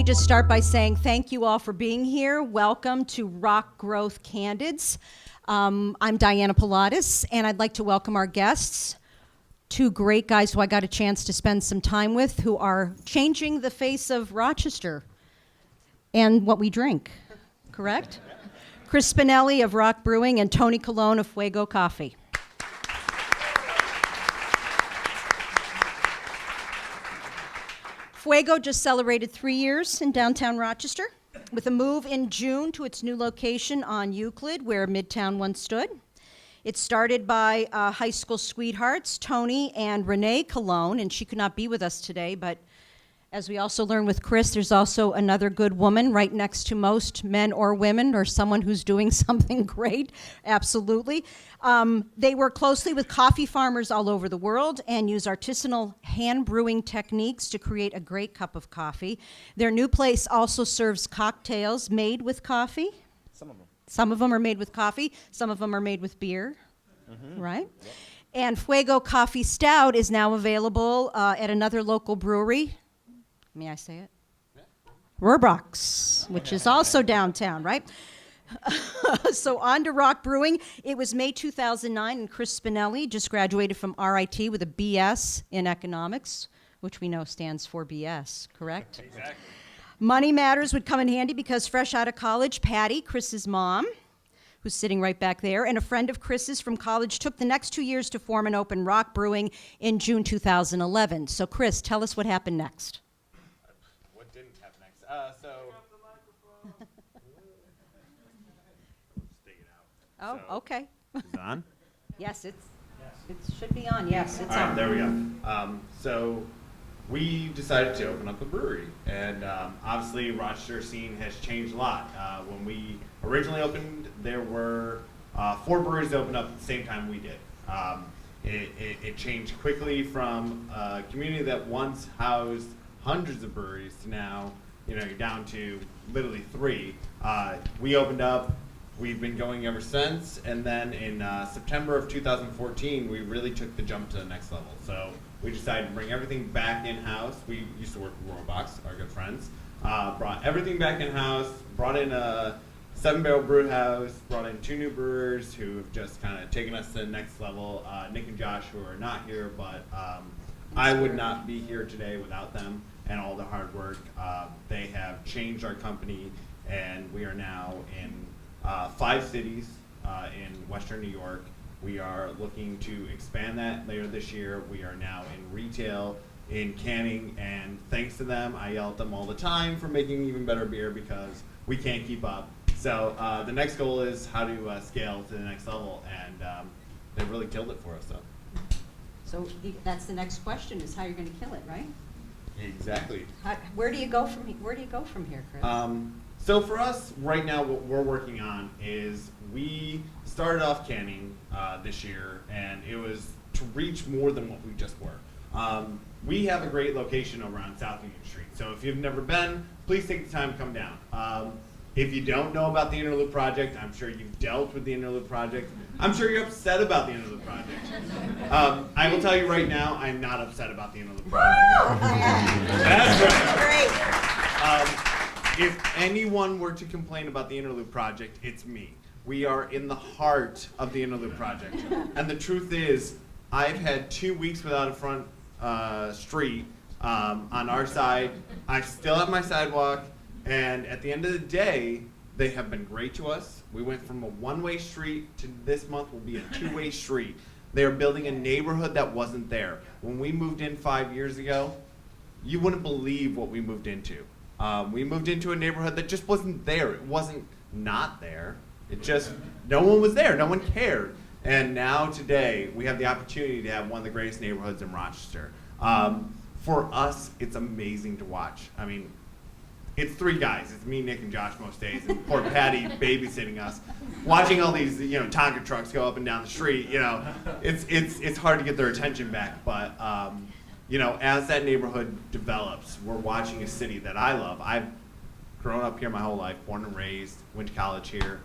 just start by saying thank you all for being here. Welcome to RocGrowth Candids. I'm Diana Pilatus, and I'd like to welcome our guests, two great guys who I got a chance to spend some time with, who are changing the face of Rochester and what we drink, correct? Chris Spinelli of Roc Brewing and Tony Colon of Fuego Coffee. Fuego just celebrated 3 years in downtown Rochester with a move in June to its new location on Euclid, where Midtown once stood. It started by high school sweethearts, Tony and Renee Colon, and she could not be with us today, but as we also learned with Chris, there's also another good woman right next to most men or women, or someone who's doing something great, absolutely. They work closely with coffee farmers all over the world and use artisanal hand brewing techniques to create a great cup of coffee. Their new place also serves cocktails made with coffee. Some of them. Some of them are made with coffee, some of them are made with beer, right? Yep. And Fuego Coffee Stout is now available at another local brewery. May I say it? Yeah. RocGrowth, which is also downtown, right? So on to Roc Brewing. It was May 2009, and Chris Spinelli just graduated from RIT with a BS in economics, which we know stands for BS, correct? Exactly. Money matters would come in handy because fresh out of college, Patty, Chris's mom, who's sitting right back there, and a friend of Chris's from college took the next 2 years to form and open Roc Brewing in June 2011. So Chris, tell us what happened next. Oh, so, okay. Is it on? Yes, it should be on. Yes, it's on. There we go. So we decided to open up a brewery, and obviously Rochester scene has changed a lot. When we originally opened, there were 4 breweries that opened up at the same time we did. It changed quickly from a community that once housed hundreds of breweries to now, you're down to literally 3. We opened up. We've been going ever since, and then in September of 2014, we really took the jump to the next level. So we decided to bring everything back in-house. We used to work with Robox, our good friends. Brought everything back in-house, brought in a 7-barrel brew house, brought in 2 new brewers who have just kind of taken us to the next level. Nick and Josh, who are not here, but I would not be here today without them and all the hard work. They have changed our company, and we are now in 5 cities in Western New York. We are looking to expand that later this year. We are now in retail, in canning, and thanks to them, I yell at them all the time for making even better beer because we can't keep up. So the next goal is how to scale to the next level, and they really killed it for us, though. So that's the next question: is how you're going to kill it, right? Exactly. Where do you go from here, Chris? So for us, right now, what we're working on is we started off canning this year, and it was to reach more than what we just were. We have a great location over on South Union Street, so if you've never been, please take the time to come down. If you don't know about the Interloop Project, I'm sure you've dealt with the Interloop Project. I'm sure you're upset about the Interloop Project. I will tell you right now, I'm not upset about the Interloop Project. That's right. Great. If anyone were to complain about the Interloop Project, it's me. We are in the heart of the Interloop Project. And the truth is, I've had 2 weeks without a front street on our side. I still have my sidewalk. And at the end of the day, they have been great to us. We went from a one-way street to this month will be a 2-way street. They are building a neighborhood that wasn't there. When we moved in 5 years ago, you wouldn't believe what we moved into. We moved into a neighborhood that just wasn't there. It wasn't not there. It just, no one was there. No one cared. And now today, we have the opportunity to have one of the greatest neighborhoods in Rochester. For us, it's amazing to watch. I mean, it's 3 guys. It's me, Nick, and Josh most days, and poor Patty babysitting us, watching all these, Tonka trucks go up and down the street. It's hard to get their attention back. But as that neighborhood develops, we're watching a city that I love. I've grown up here my whole life, born and raised, went to college here.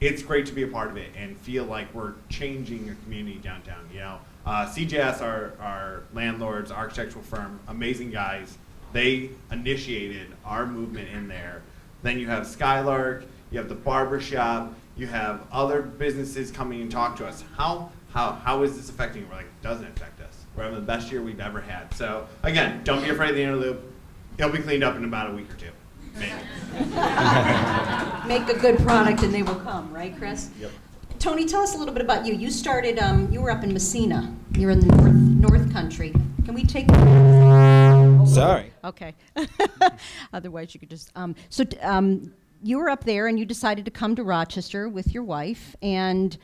It's great to be a part of it and feel like we're changing a community downtown. CJS, our landlords, architectural firm, amazing guys. They initiated our movement in there. Then you have Skylark, you have the barber shop, you have other businesses coming and talk to us. How is this affecting you? We're like, it doesn't affect us. We're having the best year we've ever had. So again, don't be afraid of the inner loop. It'll be cleaned up in about a week or two. Maybe. Make a good product and they will come, right, Chris? Yep. Tony, tell us a little bit about you. You started, you were up in Messina. You're in the North Country. Can we take... Sorry. Okay. Otherwise, you could just... you were up there and you decided to come to Rochester with your wife, and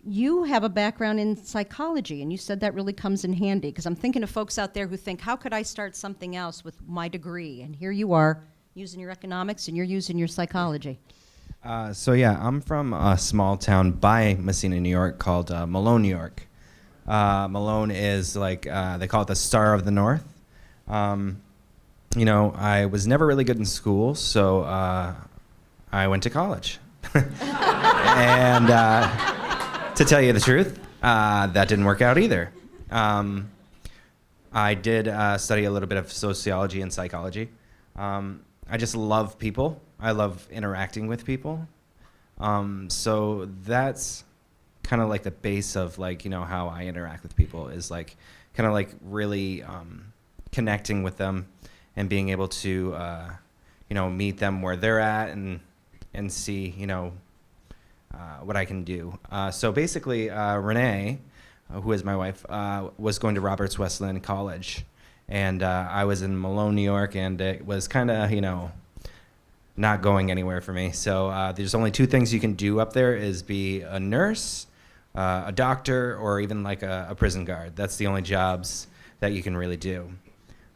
you have a background in psychology, and you said that really comes in handy, because I'm thinking of folks out there who think, how could I start something else with my degree? And here you are, using your economics, and you're using your psychology. I'm from a small town by Messina, New York called Malone, New York. Malone is like, they call it the Star of the North. I was never really good in school, so I went to college. And to tell you the truth, that didn't work out either. I did study a little bit of sociology and psychology. I just love people. I love interacting with people. So that's kind of like the base of how I interact with people is like kind of like really connecting with them and being able to meet them where they're at and see what I can do. So basically, Renee, who is my wife, was going to Roberts Wesleyan College, and I was in Malone, New York, and it was kind of not going anywhere for me. So there's only two things you can do up there: is be a nurse, a doctor, or even like a prison guard. That's the only jobs that you can really do.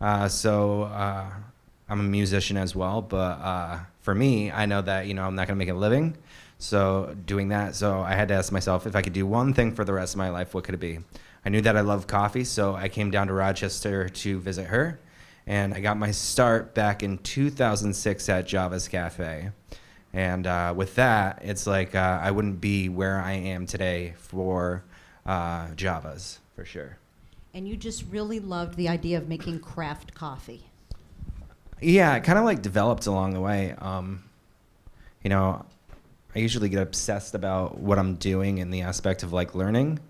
I'm a musician as well, but for me, I know that I'm not going to make a living. So doing that, so I had to ask myself if I could do one thing for the rest of my life, what could it be? I knew that I love coffee, so I came down to Rochester to visit her, and I got my start back in 2006 at Java's Cafe. And with that, it's like I wouldn't be where I am today for Java's, for sure. And you just really loved the idea of making craft coffee. Yeah, it kind of like developed along the way. I usually get obsessed about what I'm doing in the aspect of like learning.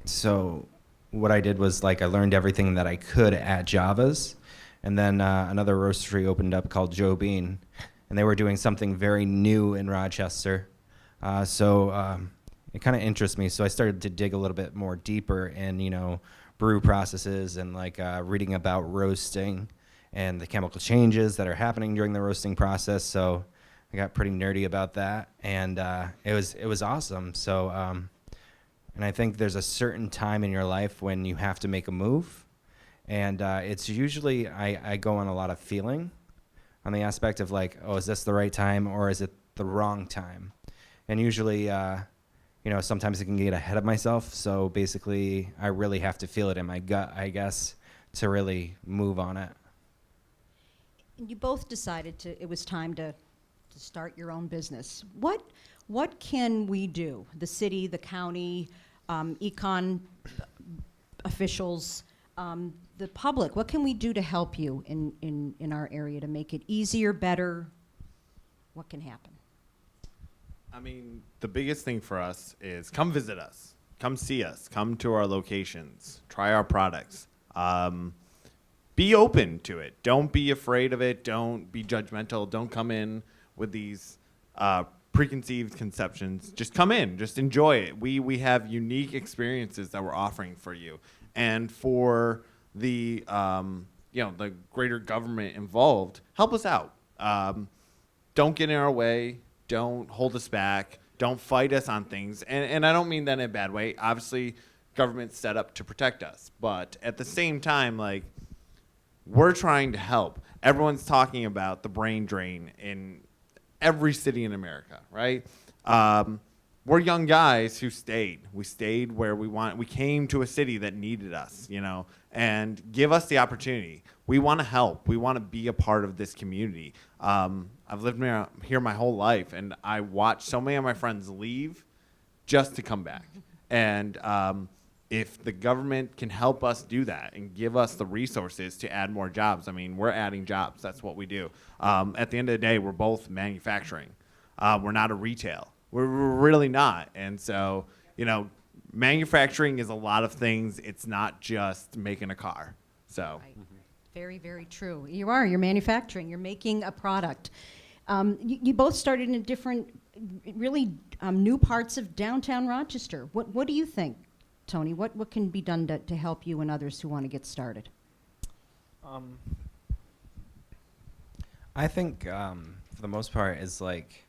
So what I did was like I learned everything that I could at Java's, and then another roastery opened up called Joe Bean, and they were doing something very new in Rochester. It kind of interests me, so I started to dig a little bit more deeper in brew processes and like reading about roasting and the chemical changes that are happening during the roasting process. So I got pretty nerdy about that, and it was awesome. So, and I think there's a certain time in your life when you have to make a move, and it's usually I go on a lot of feeling, on the aspect of like, oh, is this the right time or is it the wrong time? And usually, sometimes I can get ahead of myself. So basically, I really have to feel it in my gut, I guess, to really move on it. And you both decided it was time to start your own business. What can we do? The city, the county, econ officials, the public. What can we do to help you in our area to make it easier, better? What can happen? I mean, the biggest thing for us is come visit us, come see us, come to our locations, try our products. Be open to it. Don't be afraid of it. Don't be judgmental. Don't come in with these preconceived conceptions. Just come in. Just enjoy it. We have unique experiences that we're offering for you. And for the the greater government involved, help us out. Don't get in our way. Don't hold us back. Don't fight us on things. And I don't mean that in a bad way. Obviously, government's set up to protect us. But at the same time, like, we're trying to help. Everyone's talking about the brain drain in every city in America, right? We're young guys who stayed. We stayed where we want. We came to a city that needed us, and give us the opportunity. We want to help. We want to be a part of this community. I've lived here my whole life, and I watched so many of my friends leave just to come back. And if the government can help us do that and give us the resources to add more jobs, I mean, we're adding jobs. That's what we do. At the end of the day, we're both manufacturing. We're not a retail. We're really not. And so, you know, manufacturing is a lot of things. It's not just making a car. So. Right. Very, very true. You're manufacturing. You're making a product. You both started in different, really new parts of downtown Rochester. What do you think, Tony? What can be done to help you and others who want to get started? I think for the most part is like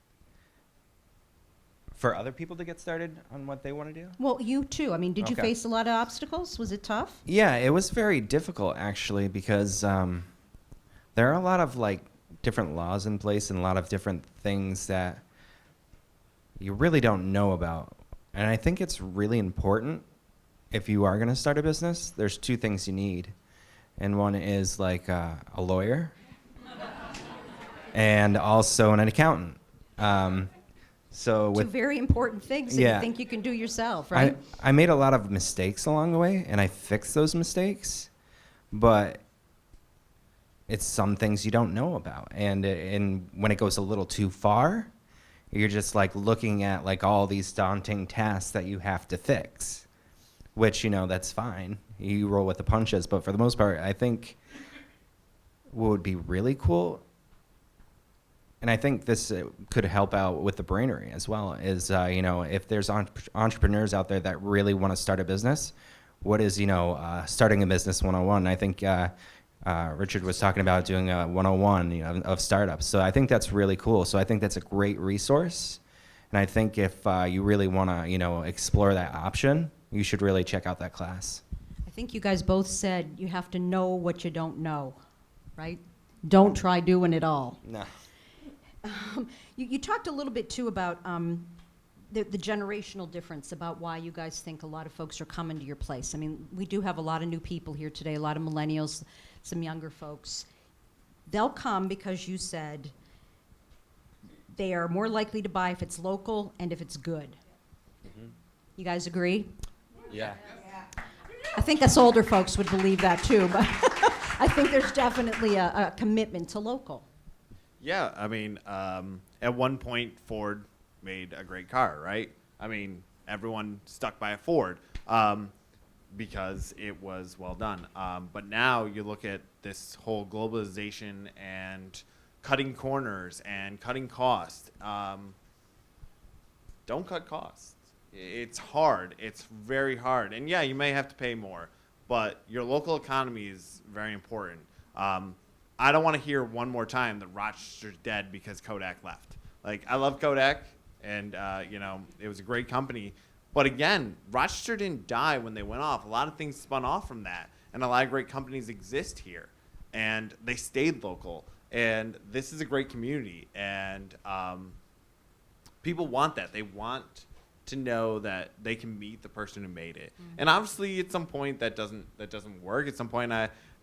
for other people to get started on what they want to do. Well, you too. I mean, did you Okay. face a lot of obstacles? Was it tough? Yeah, it was very difficult actually because there are a lot of like different laws in place and a lot of different things that you really don't know about. And I think it's really important if you are going to start a business, there's two things you need. And one is like a lawyer and also an accountant. So Two with very important things that Yeah. you think you can do yourself, right? I made a lot of mistakes along the way, and I fixed those mistakes, but it's some things you don't know about. And when it goes a little too far, you're just like looking at like all these daunting tasks that you have to fix, which, you know, that's fine. You roll with the punches, but for the most part, I think what would be really cool, and I think this could help out with the brainery as well, is, you know, if there's entrepreneurs out there that really want to start a business, what is, you know, starting a business 101? I think Richard was talking about doing a 101, you know, of startups. So I think that's really cool. So I think that's a great resource. And I think if you really want to, you know, explore that option, you should really check out that class. I think you guys both said you have to know what you don't know, right? Don't try doing it all. No. You talked a little bit too about the generational difference, about why you guys think a lot of folks are coming to your place. I mean, we do have a lot of new people here today, a lot of millennials, some younger folks. They'll come because you said they are more likely to buy if it's local and if it's good. Mm-hmm. You guys agree? Yeah. I think us older folks would believe that too, but I think there's definitely a commitment to local. Yeah, I mean, at one point, Ford made a great car, right? I mean, everyone stuck by a Ford because it was well done. But now you look at this whole globalization and cutting corners and cutting costs. Don't cut costs. It's hard. It's very hard. And yeah, you may have to pay more, but your local economy is very important. I don't want to hear one more time that Rochester's dead because Kodak left. Like, I love Kodak, and, you know, it was a great company. But again, Rochester didn't die when they went off. A lot of things spun off from that, and a lot of great companies exist here. And they stayed local. And this is a great community, and people want that. They want to know that they can meet the person who made it. Mm-hmm. And obviously, at some point, that doesn't work. At some point,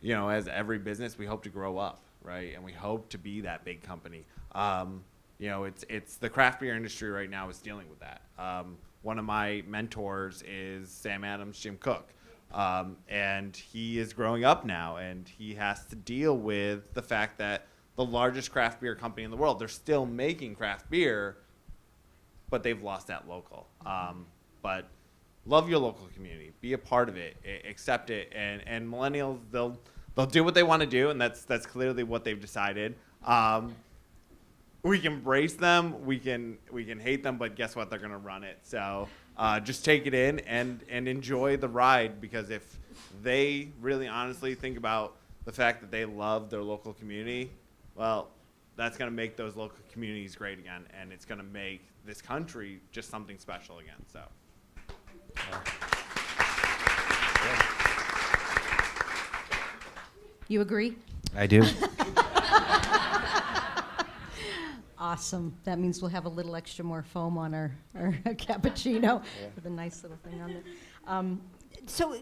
you know, as every business, we hope to grow up, right? And we hope to be that big company. You know, it's the craft beer industry right now is dealing with that. One of my mentors is Sam Adams, Jim Cook. And he is growing up now, and he has to deal with the fact that the largest craft beer company in the world, they're still making craft beer, but they've lost that local. But love your local community, be a part of it, accept it, and millennials, they'll do what they want to do, and that's clearly what they've decided. We can embrace them, we can hate them, but guess what? They're gonna run it. So just take it in and enjoy the ride, because if they really honestly think about the fact that they love their local community, well, that's gonna make those local communities great again, and it's gonna make this country just something special again. So. You agree? I do. Awesome. That means we'll have a little extra more foam on our cappuccino with a nice little thing on there. So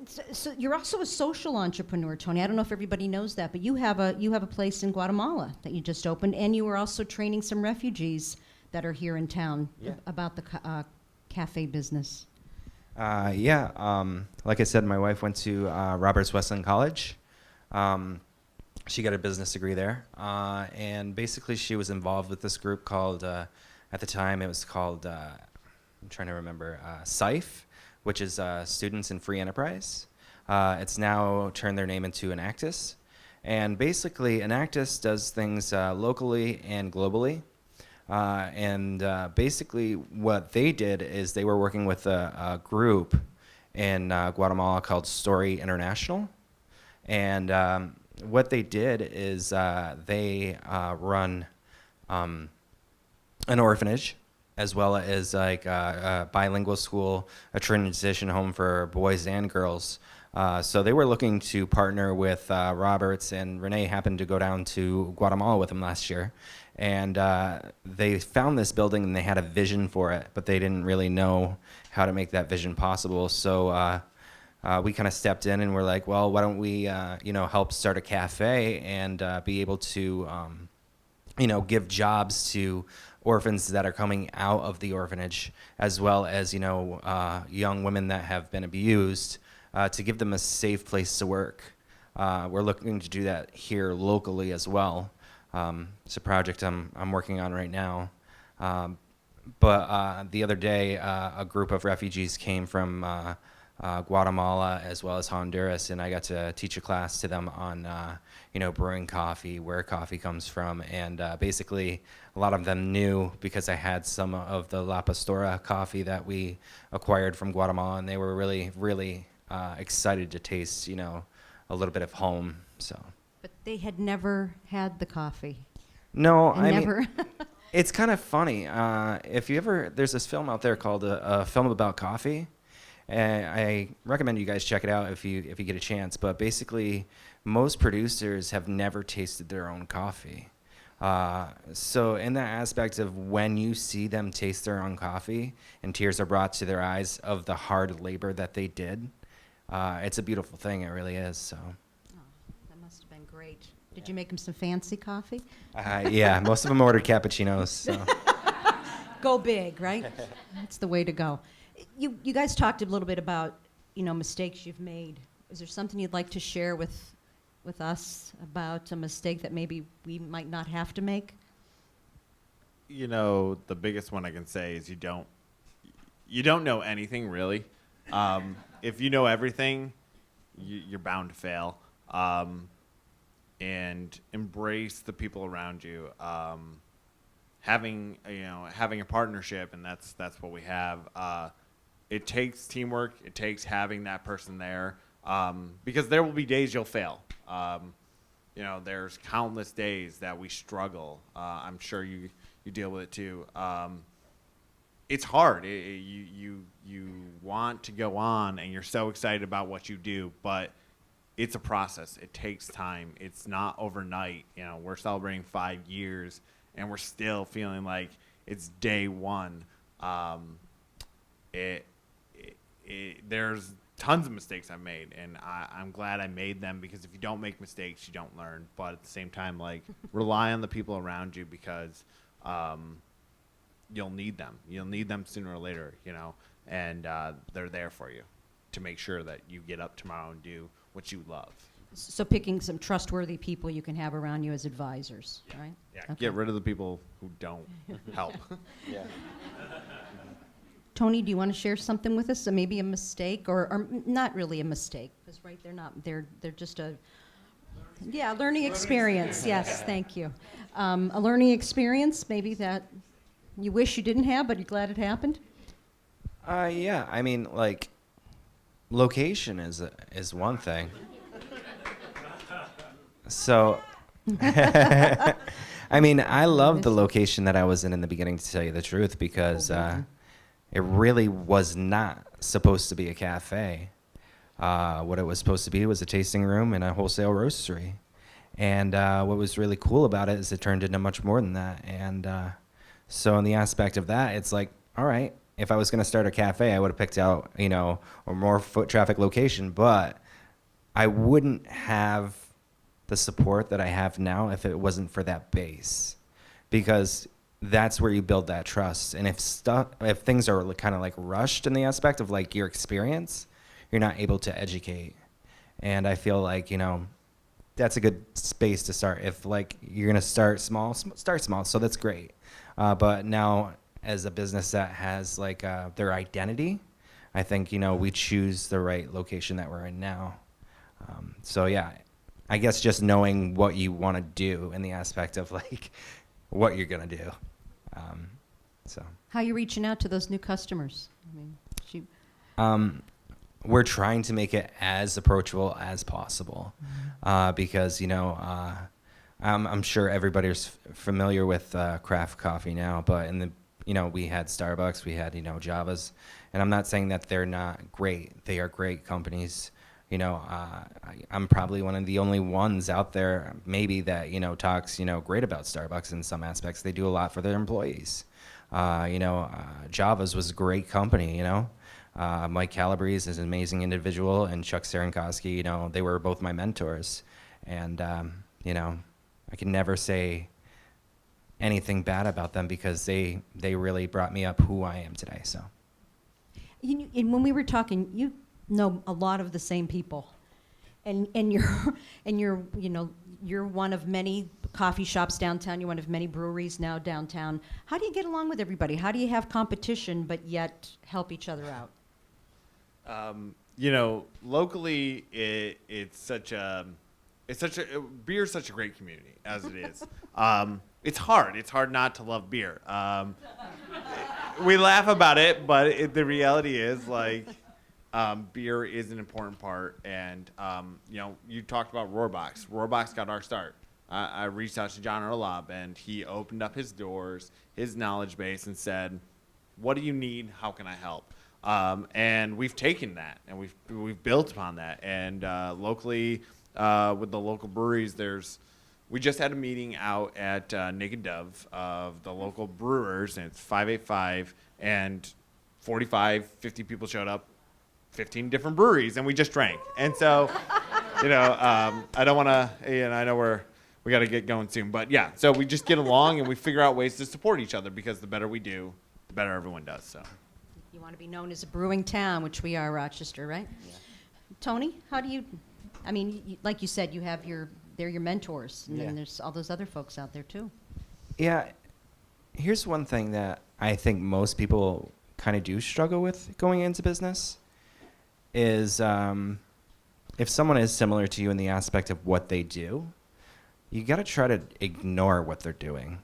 you're also a social entrepreneur, Tony. I don't know if everybody knows that, but you have a place in Guatemala that you just opened, and you are also training some refugees that are here in town about the cafe business. Like I said, my wife went to Roberts Wesleyan College. She got a business degree there, and basically she was involved with this group called, at the time it was called, I'm trying to remember, SIFE, which is Students in Free Enterprise. It's now turned their name into Enactus. And basically, Enactus does things locally and globally. Basically, what they did is they were working with a group in Guatemala called Story International. And what they did is they run an orphanage, as well as like a bilingual school, a transition home for boys and girls. So they were looking to partner with Roberts, and Renee happened to go down to Guatemala with him last year. And they found this building and they had a vision for it, but they didn't really know how to make that vision possible. So we kind of stepped in and we're like, well, why don't we, help start a cafe and be able to, give jobs to orphans that are coming out of the orphanage, as well as, young women that have been abused, to give them a safe place to work. We're looking to do that here locally as well. It's a project I'm working on right now. But the other day, a group of refugees came from Guatemala as well as Honduras, and I got to teach a class to them on, brewing coffee, where coffee comes from, and basically a lot of them knew because I had some of the La Pastora coffee that we acquired from Guatemala, and they were really, really excited to taste, a little bit of home. So. But they had never had the coffee. No, I never. mean, it's kind of funny. If you ever, there's this film out there called a film about coffee. And I recommend you guys check it out if you get a chance. But basically, most producers have never tasted their own coffee. So in that aspect of when you see them taste their own coffee and tears are brought to their eyes of the hard labor that they did, it's a beautiful thing. It really is. So. That must have been great. Did you make them some fancy coffee? Yeah, most of them ordered cappuccinos. So. Go big, right? That's the way to go. You guys talked a little bit about, mistakes you've made. Is there something you'd like to share with us about a mistake that maybe we might not have to make? The biggest one I can say is you don't know anything really. If you know everything, you're bound to fail. And embrace the people around you. Having a partnership, and that's what we have. It takes teamwork. It takes having that person there, because there will be days you'll fail. There's countless days that we struggle. I'm sure you deal with it too. It's hard. You want to go on, and you're so excited about what you do, but it's a process. It takes time. It's not overnight. We're celebrating 5 years, and we're still feeling like it's day one. There's tons of mistakes I've made, and I'm glad I made them, because if you don't make mistakes, you don't learn. But at the same time, rely on the people around you, because you'll need them. You'll need them sooner or later, and they're there for you to make sure that you get up tomorrow and do what you love. So picking some trustworthy people you can have around you as advisors, right? Yeah, Okay. Get rid of the people who don't help. Yeah. Tony, do you want to share something with us? Maybe a mistake, or not really a mistake, because they're just a learning experience. Yes, thank you. A learning experience, maybe that you wish you didn't have, but you're glad it happened. Yeah. I mean, location is one thing. So, I mean, I love the location that I was in the beginning, to tell you the truth, because it really was not supposed to be a cafe. What it was supposed to be was a tasting room and a wholesale roastery. And what was really cool about it is it turned into much more than that. And so in the aspect of that, it's like, all right, if I was going to start a cafe, I would have picked out, a more foot traffic location, but I wouldn't have the support that I have now if it wasn't for that base. Because that's where you build that trust. And if things are kind of like rushed in the aspect of like your experience, you're not able to educate. And I feel like, that's a good space to start. If like you're gonna start small, start small. So that's great. But now, as a business that has like their identity, I think we choose the right location that we're in now. So yeah, I guess just knowing what you want to do in the aspect of like what you're gonna do. So How are you reaching out to those new customers? I mean, we're trying to make it as approachable as possible, because I'm sure everybody's familiar with craft coffee now, but in the we had Starbucks, we had Javas, and I'm not saying that they're not great. They are great companies. I'm probably one of the only ones out there maybe that talks great about Starbucks in some aspects. They do a lot for their employees. Javas was a great company. Mike Calabrese is an amazing individual, and Chuck Serenkowski, they were both my mentors. And, I can never say anything bad about them because they really brought me up who I am today. So, and when we were talking, you know a lot of the same people. And you're one of many coffee shops downtown. You're one of many breweries now downtown. How do you get along with everybody? How do you have competition but yet help each other out? Locally, beer is such a great community as it is. It's hard not to love beer. We laugh about it, but the reality is beer is an important part. And you talked about Rohrbox. Rohrbox got our start. I reached out to John Erlob, and he opened up his doors, his knowledge base, and said, "What do you need? How can I help?" And we've taken that, and we've built upon that. And locally, with the local breweries, we just had a meeting out at Naked Dove of the local brewers, and it's 585, and 45, 50 people showed up, 15 different breweries, and we just drank. And so, I don't want to, I know we got to get going soon, but yeah, so we just get along and we figure out ways to support each other, because the better we do, the better everyone does. So. You want to be known as a brewing town, which we are, Rochester, right? Yeah. Tony, how do you, like you said, they're your mentors, and then there's all those other folks out there too. Yeah, here's one thing that I think most people kind of do struggle with going into business is if someone is similar to you in the aspect of what they do, you got to try to ignore what they're doing.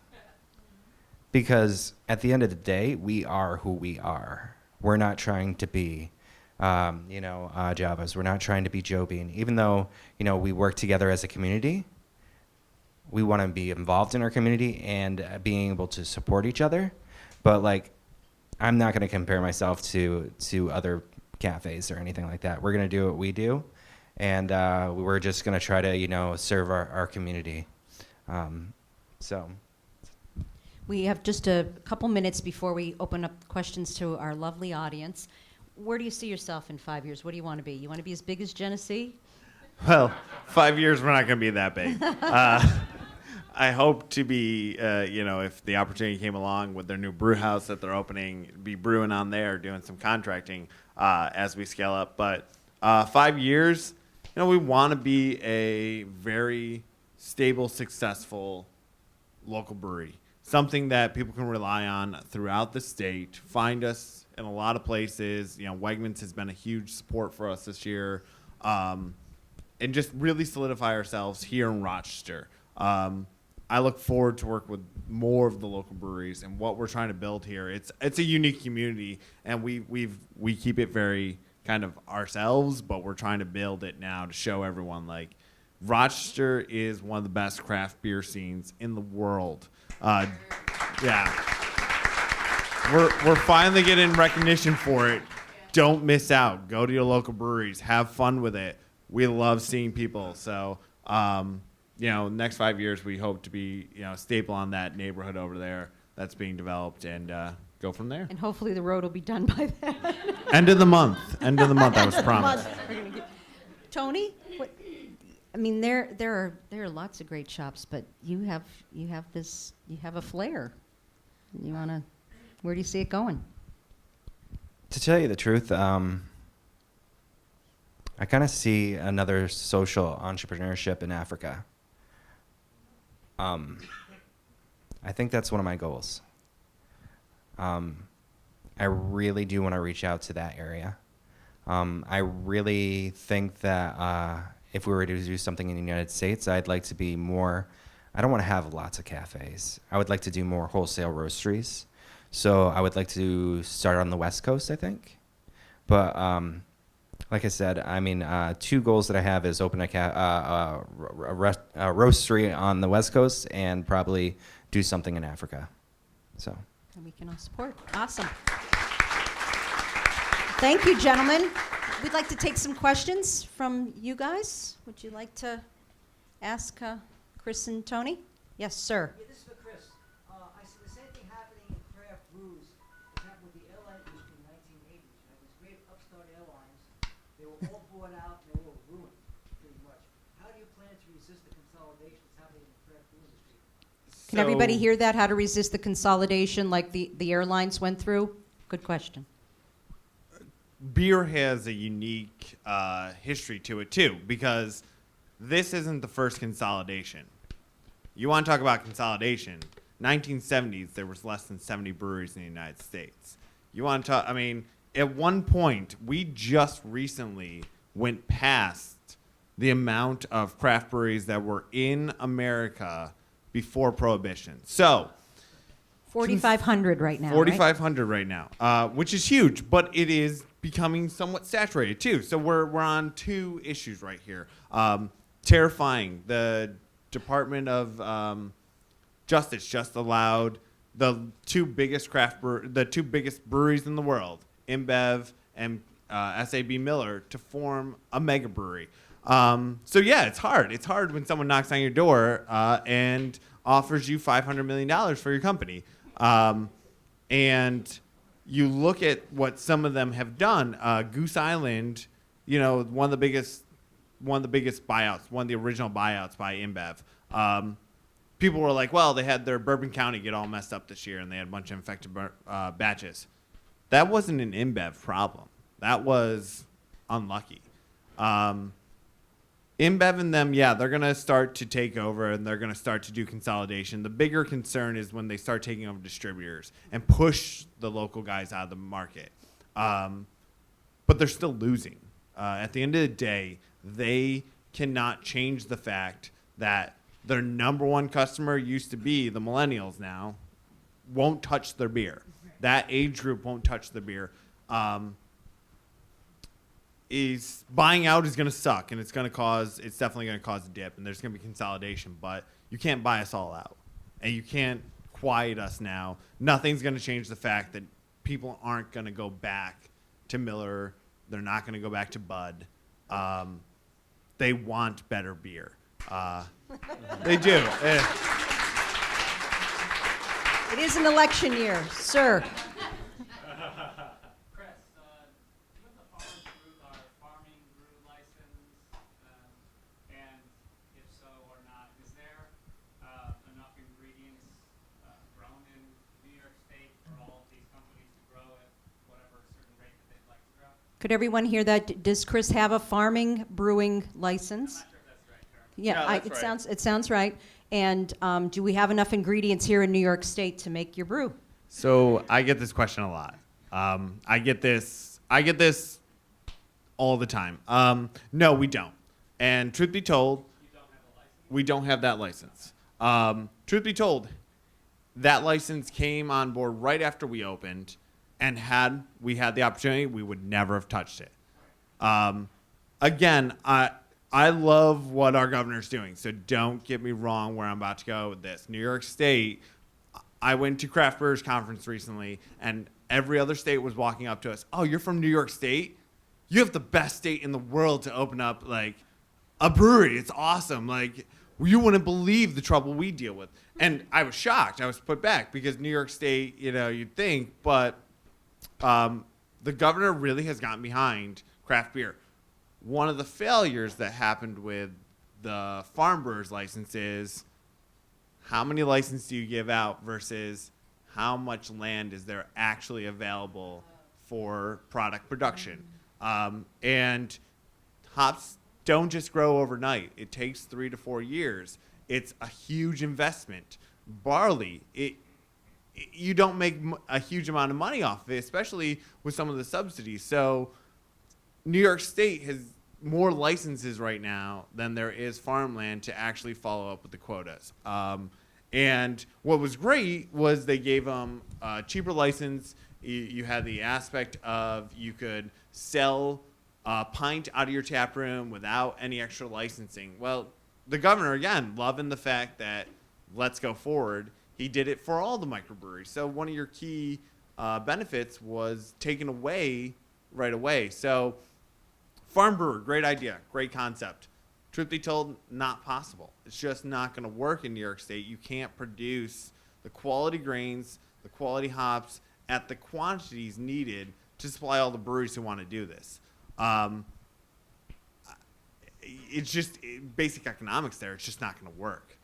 Because at the end of the day, we are who we are. We're not trying to be, Javas. We're not trying to be Joe Bean. Even though, we work together as a community, we want to be involved in our community and being able to support each other. But, I'm not going to compare myself to other cafes or anything like that. We're going to do what we do, and we're just going to try to, serve our community. So... We have just a couple minutes before we open up questions to our lovely audience. Where do you see yourself in 5 years? What do you want to be? You want to be as big as Genesee? Well, 5 years, we're not going to be that big. I hope to be, if the opportunity came along with their new brew house that they're opening, be brewing on there, doing some contracting as we scale up. But 5 years, we want to be a very stable, successful local brewery. Something that people can rely on throughout the state. Find us in a lot of places. Wegmans has been a huge support for us this year. And just really solidify ourselves here in Rochester. I look forward to work with more of the local breweries and what we're trying to build here. It's a unique community, and we keep it very kind of ourselves, but we're trying to build it now to show everyone Rochester is one of the best craft beer scenes in the world. Yeah. We're finally getting recognition for it. Don't miss out. Go to your local breweries. Have fun with it. We love seeing people. So, next 5 years, we hope to be, a staple on that neighborhood over there that's being developed, and go from there. And hopefully the road will be done by then. End of the month. I was promised. Tony? There are lots of great shops, but you have a flair. Where do you see it going? To tell you the truth, I kind of see another social entrepreneurship in Africa. I think that's one of my goals. I really do want to reach out to that area. I really think that if we were to do something in the United States, I'd like to be more, I don't want to have lots of cafes. I would like to do more wholesale roasteries. So I would like to start on the West Coast, I think. But like I said, I mean, 2 goals that I have is open a roastery on the West Coast and probably do something in Africa. So. And we can all support. Awesome. Thank you, gentlemen. We'd like to take some questions from you guys. Would you like to ask Chris and Tony? Yes, sir. Yeah, this is for Chris. I see the same thing happening in craft brews that happened with the airline industry in the 1980s. You had these great upstart airlines. They were all bought out and they were ruined, pretty much. How do you plan to resist the consolidation that's happening in the craft brew industry? Can everybody hear that? How to resist the consolidation like the airlines went through? Good question. Beer has a unique history to it too, because this isn't the first consolidation. You want to talk about consolidation? 1970s, there was less than 70 breweries in the United States. You want to talk? I mean, at one point, we just recently went past the amount of craft breweries that were in America before Prohibition. So 4,500 right now. 4,500 right now, which is huge, but it is becoming somewhat saturated too. So we're on 2 issues right here. Terrifying. The Department of Justice just allowed the 2 biggest breweries in the world, InBev and SAB Miller, to form a mega brewery. So yeah, it's hard. It's hard when someone knocks on your door and offers you $500 million for your company. And you look at what some of them have done. Goose Island, you know, one of the biggest buyouts, one of the original buyouts by InBev. People were like, well, they had their Bourbon County get all messed up this year, and they had a bunch of infected batches. That wasn't an InBev problem. That was unlucky. InBev and them, yeah, they're going to start to take over, and they're going to start to do consolidation. The bigger concern is when they start taking over distributors and push the local guys out of the market. But they're still losing. At the end of the day, they cannot change the fact that their number one customer used to be the millennials now, won't touch their beer. That age group won't touch the beer. Is buying out is going to suck, and it's definitely going to cause a dip, and there's going to be consolidation, but you can't buy us all out, and you can't quiet us now. Nothing's going to change the fact that people aren't going to go back to Miller. They're not going to go back to Bud. They want better beer. They do. It is an election year, sir. Chris, do you have the farming brew license? And if so or not, is there enough ingredients grown in New York State for all of these companies to grow at whatever certain rate that they'd like to grow? Could everyone hear that? Does Chris have a farming brewing license? I'm not sure if that's the right term. Yeah, No, that's right. it sounds right. And do we have enough ingredients here in New York State to make your brew? So I get this question a lot. I get this all the time. No, we don't. And truth be told, You don't have a license? we don't have that license. Truth be told, that license came on board right after we opened, and had we had the opportunity, we would never have touched it. Again, I love what our governor's doing, so don't get me wrong where I'm about to go with this. New York State, I went to Craft Brewers Conference recently, and every other state was walking up to us. Oh, you're from New York State? You have the best state in the world to open up, like, a brewery. It's awesome. Like, you wouldn't believe the trouble we deal with. And I was shocked. I was put back because New York State, you know, you'd think, but the governor really has gotten behind craft beer. One of the failures that happened with the farm brewer's license is how many licenses do you give out versus how much land is there actually available for product production. And hops don't just grow overnight. It takes 3 to 4 years. It's a huge investment. Barley, you don't make a huge amount of money off of it, especially with some of the subsidies. So New York State has more licenses right now than there is farmland to actually follow up with the quotas. And what was great was they gave them a cheaper license. You had the aspect of you could sell a pint out of your tap room without any extra licensing. Well, the governor, again, loving the fact that let's go forward, he did it for all the microbreweries. So one of your key benefits was taken away right away. So farm brewer, great idea, great concept. Truth be told, not possible. It's just not going to work in New York State. You can't produce the quality grains, the quality hops at the quantities needed to supply all the breweries who want to do this. It's just basic economics there. It's just not going to work.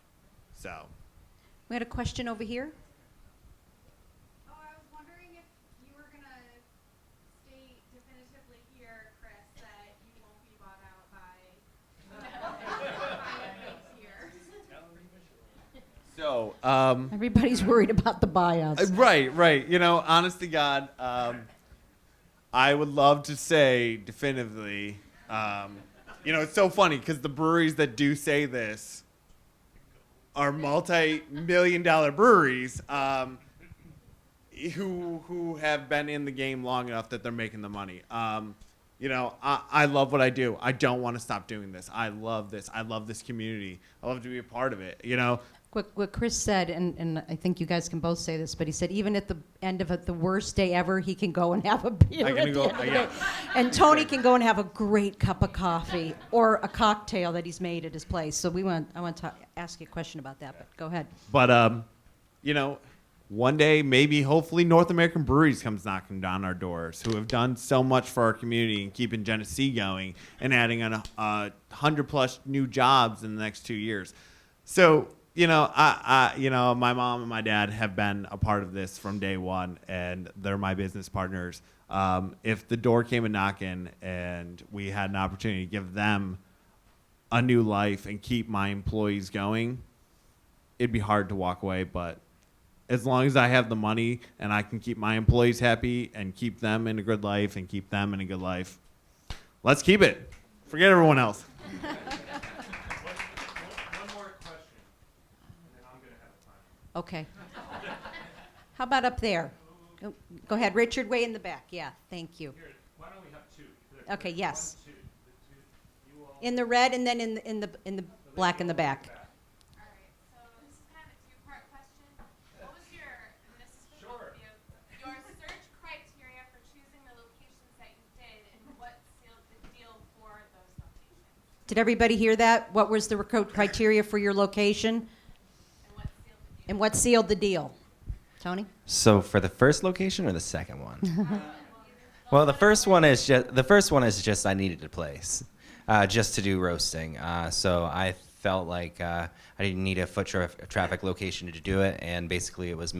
So. We had a question over here. Oh, I was wondering if you were going to state definitively here, Chris, that you won't be bought out by here. So, Everybody's worried about the buyouts. right. You know, honest to God, I would love to say definitively. You know, it's so funny because the breweries that do say this are multi-million-dollar breweries who have been in the game long enough that they're making the money. You know, I love what I do. I don't want to stop doing this. I love this. I love this community. I love to be a part of it. You know. What Chris said, and I think you guys can both say this, but he said even at the end of it, the worst day ever, he can go and have a beer at the end of the day. And Tony can go and have a great cup of coffee or a cocktail that he's made at his place. So I want to ask you a question about that, but go ahead. But, you know, one day, maybe, hopefully, North American Breweries comes knocking down our doors, who have done so much for our community and keeping Genesee going and adding on 100+ new jobs in the next 2 years. So, you know, you know, my mom and my dad have been a part of this from day one, and they're my business partners. If the door came a knocking and we had an opportunity to give them a new life and keep my employees going, it'd be hard to walk away. But as long as I have the money and I can keep my employees happy and keep them in a good life and keep them in a good life, let's keep it. Forget everyone else. Okay. How about up there? Oh, go ahead, Richard, way in the back. Yeah, thank you. Here, why don't we have two? Okay, yes. One, two. You all. In the red and then in the black in the back. All right, so this is kind of a two-part question. What was your, and this is for both of you, your search criteria for choosing the locations that you did, and what sealed the deal for those locations? Did everybody hear that? What was the criteria for your location? And what sealed the deal? And what sealed the deal? Tony? So for the first location or the second one? Well, the first one is just I needed a place just to do roasting. So I felt like I didn't need a foot traffic location to do it, and basically it was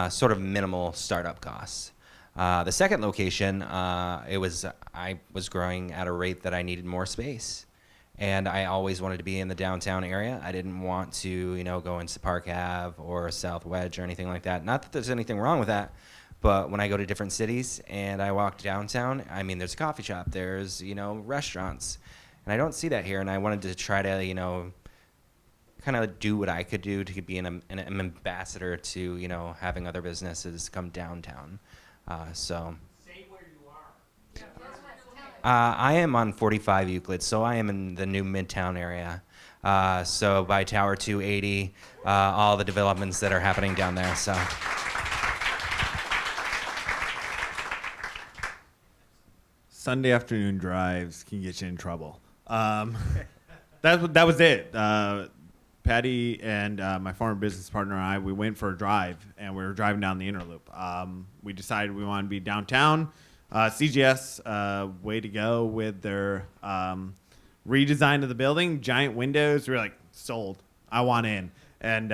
sort of minimal startup costs. The second location, I was growing at a rate that I needed more space. And I always wanted to be in the downtown area. I didn't want to, you know, go into Park Ave or South Wedge or anything like that. Not that there's anything wrong with that, but when I go to different cities and I walk downtown, I mean, there's a coffee shop, there's, you know, restaurants, and I don't see that here. And I wanted to try to, you know, kind of do what I could do to be an ambassador to, you know, having other businesses come downtown. So. Say where you are. I am on 45 Euclid, so I am in the new Midtown area. So by Tower 280, all the developments that are happening down there. So Sunday afternoon drives can get you in trouble. That was it. Patty and my former business partner and I, we went for a drive, and we were driving down the inner loop. We decided we wanted to be downtown. CGS, way to go with their redesign of the building, giant windows. We were like, sold. I want in. And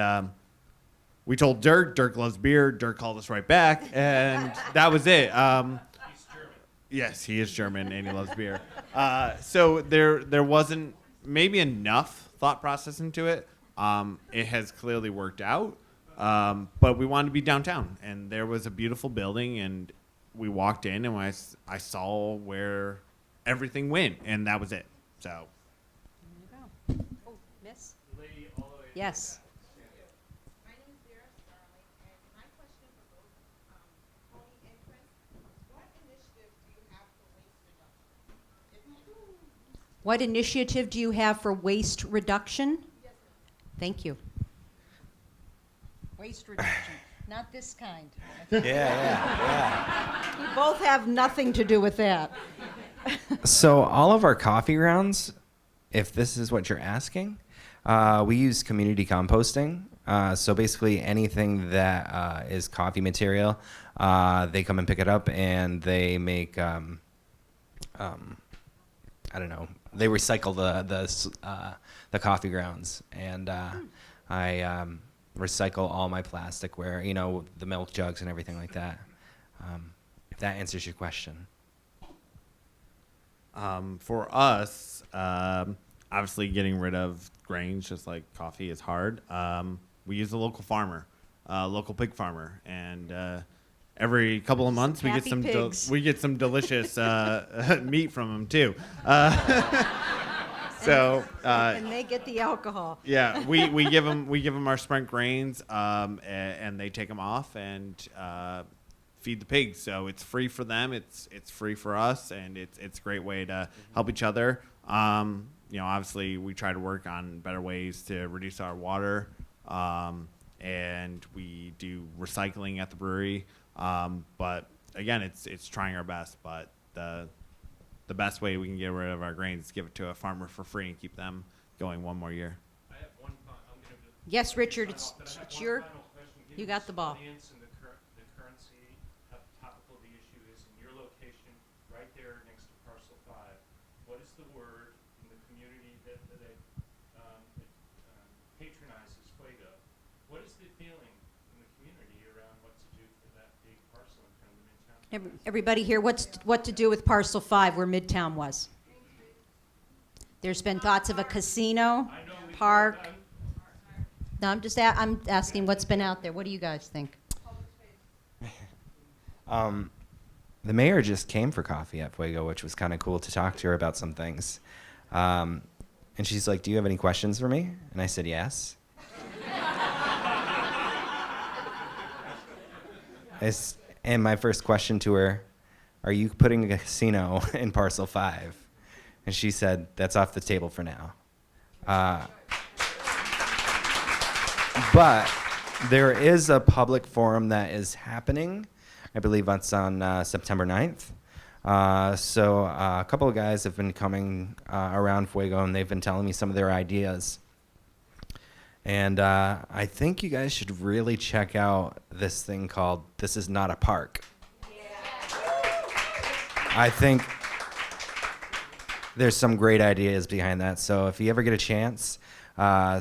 we told Dirk. Dirk loves beer. Dirk called us right back, and that was it. He's German. Yes, he is German and he loves beer. So there wasn't maybe enough thought process into it. It has clearly worked out, but we wanted to be downtown, and there was a beautiful building, and we walked in, and I saw where everything went, and that was it. So Oh, miss? Lady all the way. Yes. My name is Vera Starling, and my question for both Tony and Chris, what initiative do you have for waste reduction? What initiative do you have for waste reduction? Yes, Thank you. Waste reduction, not this kind. Yeah. We both have nothing to do with that. So all of our coffee grounds, if this is what you're asking, we use community composting. So basically anything that is coffee material, they come and pick it up and they make, I don't know, they recycle the coffee grounds. And I recycle all my plasticware, you know, the milk jugs and everything like that. If that answers your question. for us, obviously getting rid of grains, just like coffee, is hard. We use a local farmer, local pig farmer, and every couple of months Happy pigs. we get some delicious meat from them too. So And they get the alcohol. yeah, we give them our Sprint grains, and they take them off and feed the pigs. So it's free for them. It's free for us, and it's a great way to help each other. You know, obviously we try to work on better ways to reduce our water, and we do recycling at the brewery. But again, it's trying our best. But the best way we can get rid of our grains is give it to a farmer for free and keep them going one more year. I have one. I'm going to. Yes, Richard, it's But I have one your, final question. you Given got the ball. audience and the currency, how topical the issue is in your location, right there next to Parcel 5. What is the word in the community that patronizes Fuego? What is the feeling in the community around what to do for that big parcel in front of the Midtown? Everybody here, what to do with Parcel 5 where Midtown was? There's been thoughts of a casino, I know we park. I'm No, I'm asking what's been out there. What do you guys think? The mayor just came for coffee at Fuego, which was kind of cool to talk to her about some things. And she's like, "Do you have any questions for me?" And I said, "Yes." And my first question to her, "Are you putting a casino in Parcel 5?" And she said, "That's off the table for now." But there is a public forum that is happening. I believe that's on September 9th. So a couple of guys have been coming around Fuego, and they've been telling me some of their ideas. And I think you guys should really check out this thing called This Is Not a Park. I think there's some great ideas behind that. So if you ever get a chance,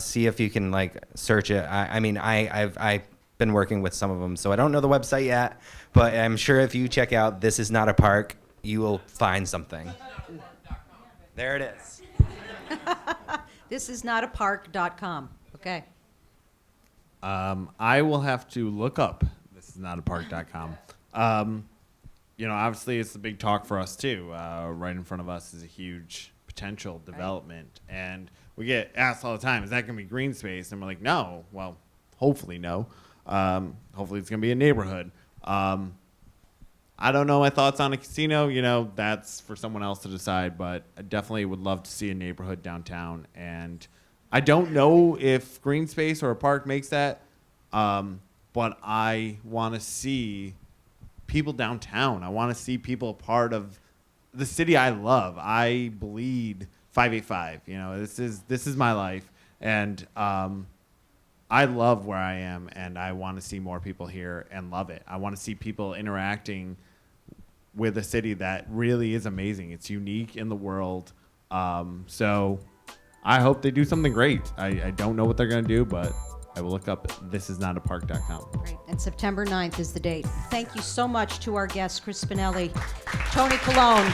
see if you can like search it. I've been working with some of them, so I don't know the website yet, but I'm sure if you check out This Is Not a Park, you will find something. There it is. Thisisnotapark.com. Okay. I will have to look up thisisnotapark.com. You know, obviously it's a big talk for us too. Right in front of us is a huge potential development, and we get asked all the time, "Is that going to be green space?" And we're like, "No." Well, hopefully no. Hopefully it's going to be a neighborhood. I don't know my thoughts on a casino. You know, that's for someone else to decide. But I definitely would love to see a neighborhood downtown. And I don't know if green space or a park makes that, but I want to see people downtown. I want to see people a part of the city I love. I bleed 585. You know, this is my life, and I love where I am, and I want to see more people here and love it. I want to see people interacting with a city that really is amazing. It's unique in the world. So I hope they do something great. I don't know what they're going to do, but I will look up thisisnotapark.com. Great. And September 9th is the date. Thank you so much to our guests, Chris Spinelli, Tony Colon,